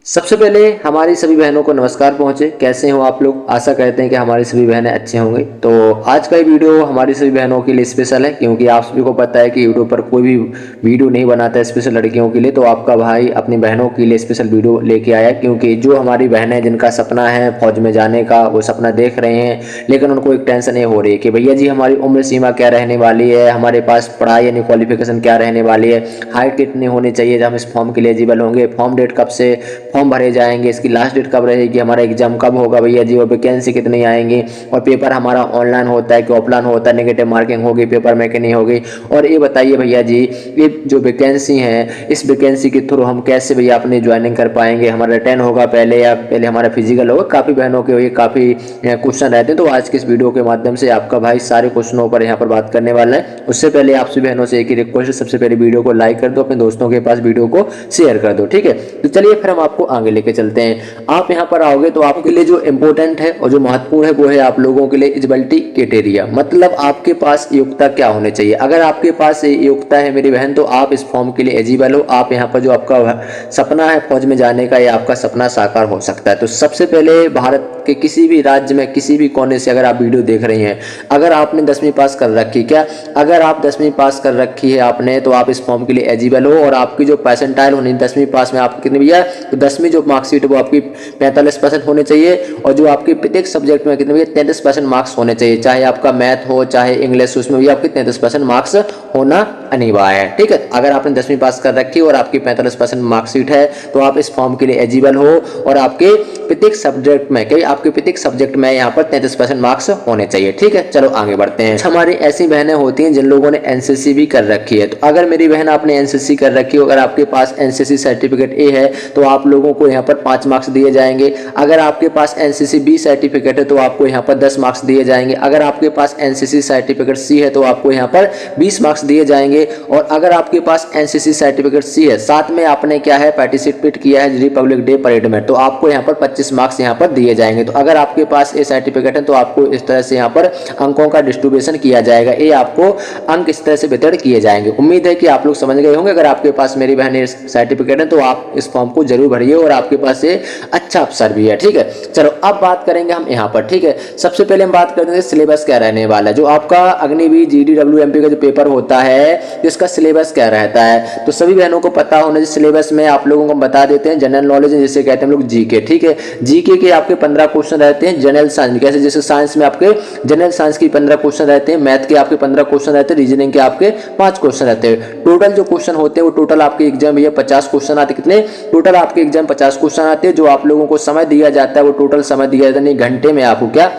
सबसे पहले हमारी सभी बहनों को नमस्कार पहुंचे। कैसे हो आप लोग? आशा करते हैं कि हमारी सभी बहनें अच्छे होंगे। तो आज का ये वीडियो हमारी सभी बहनों के लिए स्पेशल है, क्योंकि आप सभी को पता है कि यूट्यूब पर कोई भी वीडियो नहीं बनाता है स्पेशल लड़कियों के लिए। तो आपका भाई अपनी बहनों के लिए स्पेशल वीडियो लेके आया, क्योंकि जो हमारी बहनें जिनका सपना है फौज में जाने का, वो सपना देख रहे हैं, लेकिन उनको एक टेंशन ये हो रही है कि भैया जी हमारी उम्र सीमा क्या रहने वाली है, हमारे पास पढ़ाई यानी क्वालिफिकेशन क्या रहने वाली है, हाइट कितनी होनी चाहिए जब हम इस फॉर्म के लिए एलिजिबल होंगे, फॉर्म डेट कब से फॉर्म भरे जाएंगे, इसकी लास्ट डेट कब रहेगी, हमारा एग्जाम कब होगा भैया जी, और वैकेंसी कितनी आएंगी, और पेपर हमारा ऑनलाइन होता है कि ऑफलाइन होता है, नेगेटिव मार्किंग होगी पेपर में कि नहीं होगी। और ये बताइए भैया जी, ये जो वैकेंसी है इस वैकेंसी के थ्रू हम कैसे भैया अपनी ज्वाइनिंग कर पाएंगे, हमारा रिटर्न होगा पहले या पहले हमारा फिजिकल होगा। काफ़ी बहनों के ये काफ़ी क्वेश्चन रहते हैं। तो आज के इस वीडियो के माध्यम से आपका भाई सारे क्वेश्चनों पर यहाँ पर बात करने वाला है। उससे पहले आपसे बहनों से एक ही रिक्वेस्ट है, सबसे पहले वीडियो को लाइक कर दो, अपने दोस्तों के पास वीडियो को शेयर कर दो, ठीक है। तो चलिए फिर हम आपको आगे लेके चलते हैं। आप यहाँ पर आओगे तो आपके लिए जो इम्पोर्टेंट है और जो महत्वपूर्ण है वो है आप लोगों के लिए एलिजिबिलिटी क्राइटेरिया, मतलब आपके पास योग्यता क्या होनी चाहिए। अगर आपके पास योग्यता है मेरी बहन, तो आप इस फॉर्म के लिए एलिजिबल हो। आप यहाँ पर जो आपका सपना है फौज में जाने का, या आपका सपना साकार हो सकता है। तो सबसे पहले भारत के किसी भी राज्य में किसी भी कोने से अगर आप वीडियो देख रही हैं, अगर आपने 10वीं पास कर रखी, क्या अगर आप 10वीं पास कर रखी है आपने, तो आप इस फॉर्म के लिए एलिजिबल हो। और आपकी जो परसेंटाइल होनी 10वीं पास में आपकी कितनी भैया, तो 10वीं जो मार्कशीट है वो आपकी 45% होने चाहिए। और जो आपके प्रत्येक सब्जेक्ट में कितने भैया 33% मार्क्स होने चाहिए, चाहे आपका मैथ हो चाहे इंग्लिश, उसमें भी आपके 33% मार्क्स होना अनिवार्य है, ठीक है। अगर आपने 10वीं पास कर रखी और आपकी 45% मार्कशीट है तो आप इस फॉर्म के लिए एलिजिबल हो। और आपके प्रत्येक सब्जेक्ट में आपके प्रत्येक सब्जेक्ट में यहाँ पर 33% मार्क्स होने चाहिए, ठीक है। चलो आगे बढ़ते हैं। हमारी ऐसी बहनें होती हैं जिन लोगों ने एनसीसी भी कर रखी है। तो अगर मेरी बहन आपने एनसीसी कर रखी हो, अगर आपके पास एनसीसी सर्टिफिकेट ए है तो आप लोगों को यहाँ पर 5 मार्क्स दिए जाएंगे। अगर आपके पास एनसीसी बी सर्टिफिकेट है तो आपको यहाँ पर 10 मार्क्स दिए जाएंगे। अगर आपके पास एनसीसी सर्टिफिकेट सी है तो आपको यहाँ पर 20 मार्क्स दिए जाएंगे। और अगर आपके पास एनसीसी सर्टिफिकेट सी है, साथ में आपने क्या है पार्टिसिपेट किया है रिपब्लिक डे परेड में, तो आपको यहाँ पर 25 मार्क्स यहाँ पर दिए जाएंगे। तो अगर आपके पास ये सर्टिफिकेट है तो आपको इस तरह से यहाँ पर अंकों का डिस्ट्रीब्यूशन किया जाएगा, ये आपको अंक इस तरह से वितरण किए जाएंगे। उम्मीद है कि आप लोग समझ गए होंगे। अगर आपके पास मेरी बहन सर्टिफिकेट है तो आप इस फॉर्म को जरूर भरिए, और आपके पास ये अच्छा अवसर भी है, ठीक है। चलो अब बात करेंगे हम यहाँ पर, ठीक है। सबसे पहले हम बात करते हैं सिलेबस क्या रहने वाला है। जो आपका अग्निवीर GDWMP का जो पेपर होता है इसका सिलेबस क्या रहता है, तो सभी बहनों को पता होना चाहिए। सिलेबस में आप लोगों को बता देते हैं जनरल नॉलेज जिसे कहते हैं हम लोग जीके, ठीक है। जीके के आपके 15 क्वेश्चन रहते हैं। जनरल साइंस कैसे, जैसे साइंस में आपके जनरल साइंस की 15 क्वेश्चन रहते हैं, मैथ के आपके 15 क्वेश्चन रहते हैं, रीजनिंग के आपके 5 क्वेश्चन रहते हैं। टोटल जो क्वेश्चन होते हैं वो टोटल आपके एग्जाम में 50 क्वेश्चन आते हैं। कितने टोटल आपके एग्जाम 50 क्वेश्चन आते हैं। जो आप लोगों को समय दिया जाता है वो टोटल समय दिया जाता है, नहीं घंटे में आपको क्या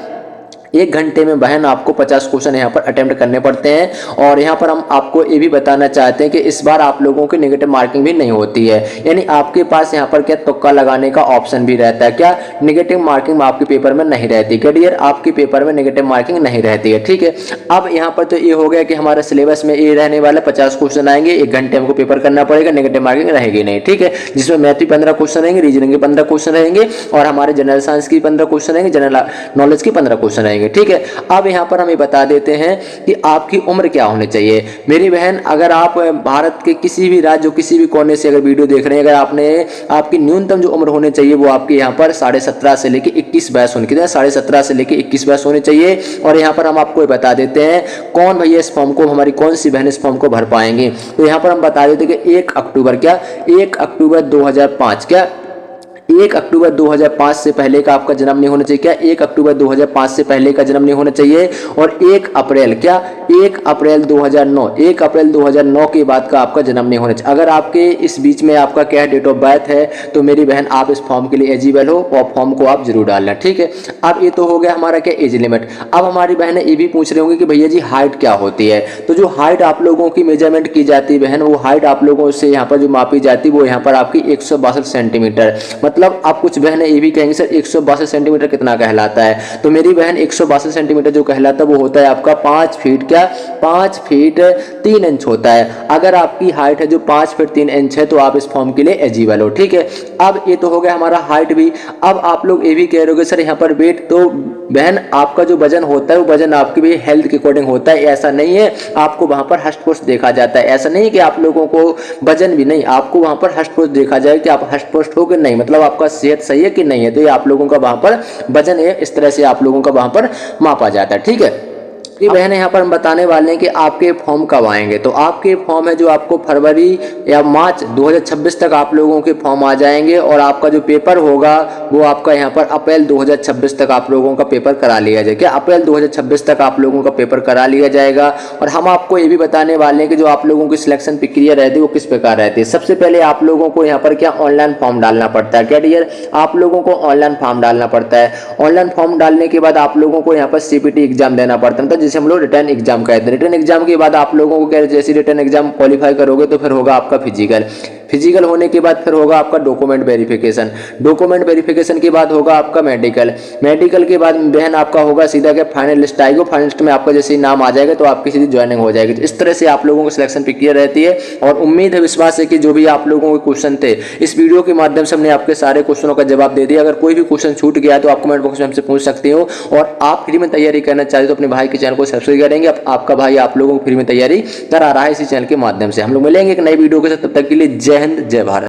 1 घंटे में बहन आपको 50 क्वेश्चन यहाँ पर अटेम्प्ट करने पड़ते हैं। और यहाँ पर हम आपको ये भी बताना चाहते हैं कि इस बार आप लोगों की नेगेटिव मार्किंग भी नहीं होती है, यानी आपके पास यहाँ पर क्या तुक्का लगाने का ऑप्शन भी रहता है। क्या नेगेटिव मार्किंग आपके पेपर में नहीं रहती, क्लियर, आपके पेपर में नेगेटिव मार्किंग नहीं रहती है, ठीक है। अब यहाँ पर तो ये हो गया कि हमारा सिलेबस में ये रहने वाला 50 क्वेश्चन आएंगे, 1 घंटे हमको पेपर करना पड़ेगा, नेगेटिव मार्किंग रहेगी नहीं, ठीक है। जिसमें मैथ की 15 क्वेश्चन रहेंगे, रीजनिंग के 15 क्वेश्चन रहेंगे, और हमारे जनरल साइंस की 15 क्वेश्चन रहेंगे, जनरल नॉलेज की 15 क्वेश्चन रहेंगे, ठीक है। अब यहाँ पर हमें बता देते हैं कि आपकी उम्र क्या होनी चाहिए। मेरी बहन अगर आप भारत के किसी भी राज्य किसी भी कोने से अगर वीडियो देख रहे हैं, अगर आपकी न्यूनतम जो उम्र होनी चाहिए वो आपकी यहाँ पर 17.5 से लेकर 21 वर्ष होनी चाहिए, 17.5 से लेकर 21 वर्ष होनी चाहिए। और यहाँ पर हम आपको बता देते हैं कौन भैया इस फॉर्म को, हमारी कौन सी बहन इस फॉर्म को भर पाएंगे। तो यहाँ पर हम बता देते हैं कि 1 अक्टूबर 2005 क्या 1 अक्टूबर 2005 से पहले का आपका जन्म नहीं होना चाहिए। क्या 1 अक्टूबर 2005 से पहले का जन्म नहीं होना चाहिए। और 1 अप्रैल 2009 के बाद का आपका जन्म नहीं होना चाहिए। अगर आपके इस बीच में आपका क्या डेट ऑफ बर्थ है तो मेरी बहन आप इस फॉर्म के लिए एलिजिबल हो, और फॉर्म को आप जरूर डालना, ठीक है। अब ये तो हो गया हमारा क्या एज लिमिट। अब हमारी बहनें ये भी पूछ रही होंगी कि भैया जी हाइट क्या होती है। तो जो हाइट आप लोगों की मेजरमेंट की जाती है बहन, वो हाइट आप लोगों से यहाँ पर जो मापी जाती है वो यहाँ पर आपकी 162 सेंटीमीटर, मतलब आप कुछ बहनें ये भी कहेंगे सर 162 सेंटीमीटर कितना कहलाता है। तो मेरी बहन 162 सेंटीमीटर जो कहलाता है वो होता है आपका 5 फीट 3 इंच होता है। अगर आपकी हाइट है जो 5 फीट 3 इंच है तो आप इस फॉर्म के लिए एलिजिबल हो, ठीक है। अब ये तो हो गया हमारा हाइट भी। अब आप लोग ये भी कह रहे हो सर यहाँ पर वेट, तो बहन आपका जो वजन होता है वो वजन आपकी भी हेल्थ के अकॉर्डिंग होता है। ऐसा नहीं है आपको वहां पर हष्ट पुष्ट देखा जाता है। ऐसा नहीं है कि आप लोगों को वजन भी नहीं, आपको वहां पर हष्ट पुष्ट देखा जाए कि आप हष्ट पुष्ट हो कि नहीं, मतलब आपका सेहत सही है कि नहीं है। तो ये आप लोगों का वहां पर वजन है, इस तरह से आप लोगों का वहां पर मापा जाता है। ठीक है। ये बहन यहाँ पर हम बताने वाले हैं कि आपके फॉर्म कब आएंगे। तो आपके फॉर्म है जो आपको फरवरी या मार्च 2026 तक आप लोगों के फॉर्म आ जाएंगे, और आपका जो पेपर होगा वो आपका यहाँ पर अप्रैल 2026 तक आप लोगों का पेपर करा लिया जाएगा। अप्रैल 2026 तक आप लोगों का पेपर करा लिया जाएगा। और हम आपको ये भी बताने वाले हैं कि जो आप लोगों की सिलेक्शन प्रक्रिया रहती है वो किस प्रकार रहती है। सबसे पहले आप लोगों को यहाँ पर क्या ऑनलाइन फॉर्म डालना पड़ता है। क्या डियर, आप लोगों को ऑनलाइन फॉर्म डालना पड़ता है। ऑनलाइन फॉर्म डालने के बाद आप लोगों को यहाँ पर सीपीटी एग्जाम देना पड़ता है, जिसे हम लोग रिटर्न एग्जाम कहते हैं। रिटर्न एग्जाम के बाद आप लोगों को क्या, जैसे रिटर्न एग्जाम क्वालिफाई करोगे तो फिर होगा आपका फिजिकल। फिजिकल होने के बाद फिर होगा आपका डॉक्यूमेंट वेरिफिकेशन। डॉक्यूमेंट वेरिफिकेशन के बाद होगा आपका मेडिकल। मेडिकल के बाद बहन आपका होगा सीधा क्या, फाइनल लिस्ट आएगी। फाइनल लिस्ट में आपका जैसे नाम आ जाएगा तो आपकी सीधी ज्वाइनिंग हो जाएगी। इस तरह से आप लोगों को सिलेक्शन प्रक्रिया रहती है। और उम्मीद है, विश्वास है कि जो भी आप लोगों के क्वेश्चन थे इस वीडियो के माध्यम से हमने आपके सारे क्वेश्चनों का जवाब दे दिया। अगर कोई भी क्वेश्चन छूट गया तो आप कमेंट बॉक्स में हमसे पूछ सकते हो। और आप फ्री में तैयारी करना चाहते हो तो अपने भाई के चैनल को सब्सक्राइब करेंगे। आपका भाई आप लोगों को फ्री में तैयारी करा रहा है इसी चैनल के माध्यम से। हम लोग मिलेंगे एक नई वीडियो के साथ, तब तक के लिए जय हिंद जय भारत।